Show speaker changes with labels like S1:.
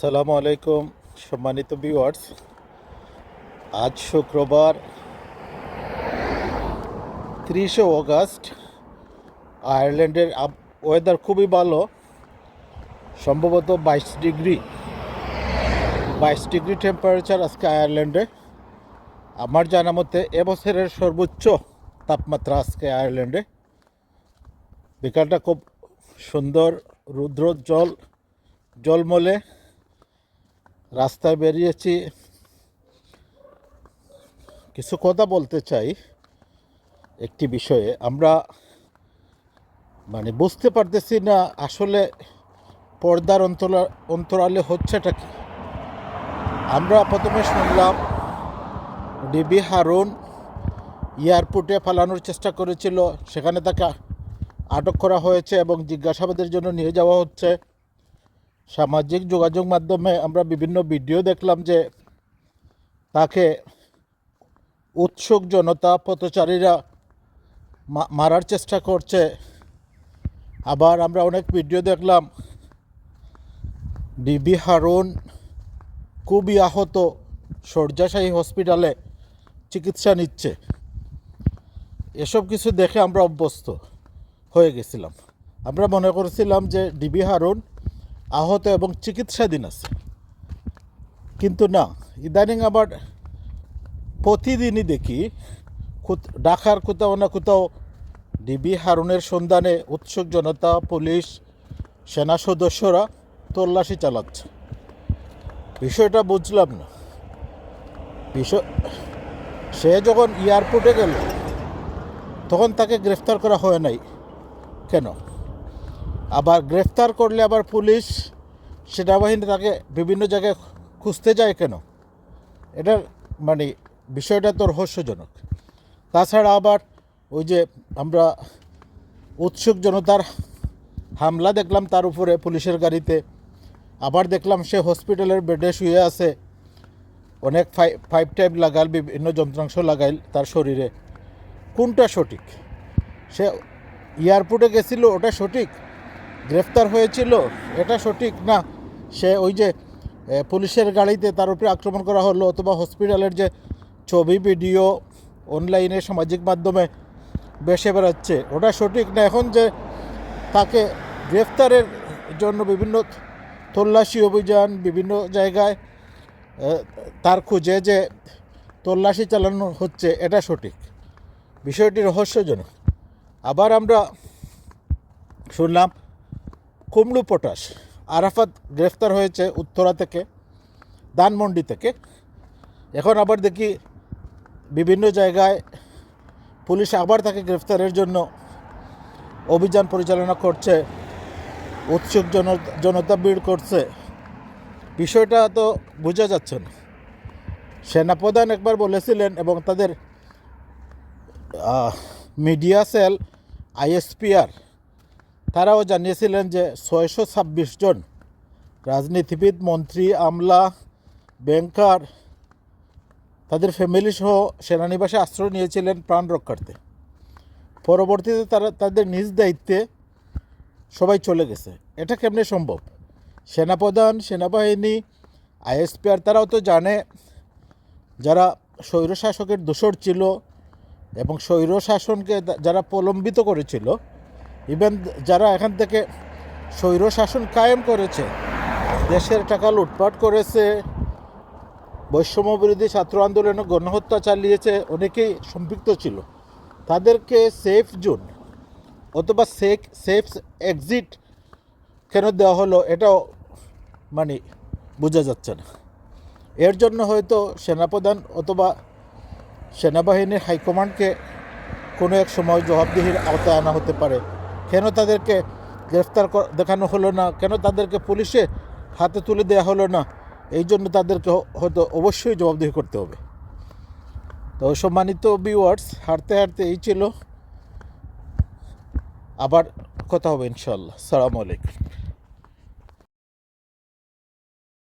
S1: আসসালামু আলাইকুম সম্মানিত ভিউয়ার্স। আজ শুক্রবার 30শে অগাস্ট। আয়ারল্যান্ডের ওয়েদার খুবই ভালো, সম্ভবত 22 ডিগ্রি টেম্পারেচার আজকে আয়ারল্যান্ডে। আমার জানা মতে এবছরের সর্বোচ্চ তাপমাত্রা আজকে আয়ারল্যান্ডে। বিকালটা খুব সুন্দর, রুদ্র জলমলে। রাস্তায় বেরিয়েছি, কিছু কথা বলতে চাই একটি বিষয়ে। আমরা বুঝতে পারতেছি না আসলে পর্দার অন্তরালে হচ্ছেটা কি। আমরা প্রথমে শুনলাম ডিবি হারুন এয়ারপোর্টে পালানোর চেষ্টা করেছিল, সেখানে তাকে আটক করা হয়েছে এবং জিজ্ঞাসাবাদের জন্য নিয়ে যাওয়া হচ্ছে। সামাজিক যোগাযোগ মাধ্যমে আমরা বিভিন্ন ভিডিও দেখলাম যে তাকে উৎসুক জনতা, পথচারীরা মারার চেষ্টা করছে। আবার আমরা অনেক ভিডিও দেখলাম ডিবি হারুন খুবই আহত, শয্যাশায়ী হসপিটালে চিকিৎসা নিচ্ছে। এসব কিছু দেখে আমরা অভ্যস্ত হয়ে গেছিলাম। আমরা মনে করেছিলাম যে ডিবি হারুন আহত এবং চিকিৎসাধীন আছে, কিন্তু না। ইদানিং আবার প্রতিদিনই দেখি ঢাকার কোথাও না কোথাও ডিবি হারুনের সন্ধানে উৎসুক জনতা, পুলিশ, সেনা সদস্যরা তল্লাশি চালাচ্ছে। বিষয়টা বুঝলাম না। সে যখন এয়ারপোর্টে গেল তখন তাকে গ্রেফতার করা হয় নাই কেন? আবার গ্রেফতার করলে আবার পুলিশ, সেনাবাহিনী তাকে বিভিন্ন জায়গায় খুঁজতে যায় কেন? এটার বিষয়টা তো রহস্যজনক। তাছাড়া আবার ওই যে আমরা উৎসুক জনতার হামলা দেখলাম তার উপরে পুলিশের গাড়িতে, আবার দেখলাম সে হসপিটালের বেডে শুয়ে আছে, অনেক ফাইভ টাইপ লাগাল, বিভিন্ন যন্ত্রাংশ লাগাইল তার শরীরে। কোনটা সঠিক? সে এয়ারপোর্টে গেছিল, ওটা সঠিক? গ্রেফতার হয়েছিল, এটা সঠিক? না সে ওই যে পুলিশের গাড়িতে তার উপরে আক্রমণ করা হলো, অথবা হসপিটালের যে ছবি ভিডিও অনলাইনে সামাজিক মাধ্যমে বেসে বেড়াচ্ছে, ওটা সঠিক? না এখন যে তাকে গ্রেফতারের জন্য বিভিন্ন তল্লাশি অভিযান, বিভিন্ন জায়গায় তার খুঁজে যে তল্লাশি চালানো হচ্ছে, এটা সঠিক? বিষয়টি রহস্যজনক। আবার আমরা শুনলাম কুমড়ু পটাশ আরাফাত গ্রেফতার হয়েছে উত্তরা থেকে, ধানমন্ডি থেকে। এখন আবার দেখি বিভিন্ন জায়গায় পুলিশ আবার তাকে গ্রেফতারের জন্য অভিযান পরিচালনা করছে, উৎসুক জনতা ভিড় করছে। বিষয়টা তো বোঝা যাচ্ছে না। সেনাপ্রধান একবার বলেছিলেন, এবং তাদের মিডিয়া সেল ISPR তারাও জানিয়েছিলেন যে 626 জন রাজনীতিবিদ, মন্ত্রী, আমলা, ব্যাংকার, তাদের ফ্যামিলি সহ সেনানিবাসে আশ্রয় নিয়েছিলেন প্রাণ রক্ষার্থে। পরবর্তীতে তারা তাদের নিজ দায়িত্বে সবাই চলে গেছে। এটা কেমনে সম্ভব? সেনাপ্রধান, সেনাবাহিনী, ISPR তারাও তো জানে যারা স্বৈরশাসকের দোসর ছিল এবং স্বৈরশাসনকে যারা প্রলম্বিত করেছিল, ইভেন যারা এখান থেকে স্বৈরশাসন কায়েম করেছে, দেশের টাকা লুটপাট করেছে, বৈষম্যবিরোধী ছাত্র আন্দোলনে গণহত্যা চালিয়েছে, অনেকেই সম্পৃক্ত ছিল, তাদেরকে সেফ জোন অথবা সেফ এক্সিট কেন দেওয়া হলো, এটাও বোঝা যাচ্ছে না। এর জন্য হয়তো সেনাপ্রধান অথবা সেনাবাহিনীর হাইকমান্ডকে কোনো এক সময় জবাবদিহির আওতায় আনা হতে পারে। কেন তাদেরকে গ্রেফতার দেখানো হলো না? কেন তাদেরকে পুলিশে হাতে তুলে দেওয়া হলো না? এই জন্য তাদেরকে হয়তো অবশ্যই জবাবদিহি করতে হবে। তো সম্মানিত ভিউয়ার্স, হাঁটতে হাঁটতে এই ছিল। আবার কথা হবে ইনশাআল্লাহ। আসসালামু আলাইকুম।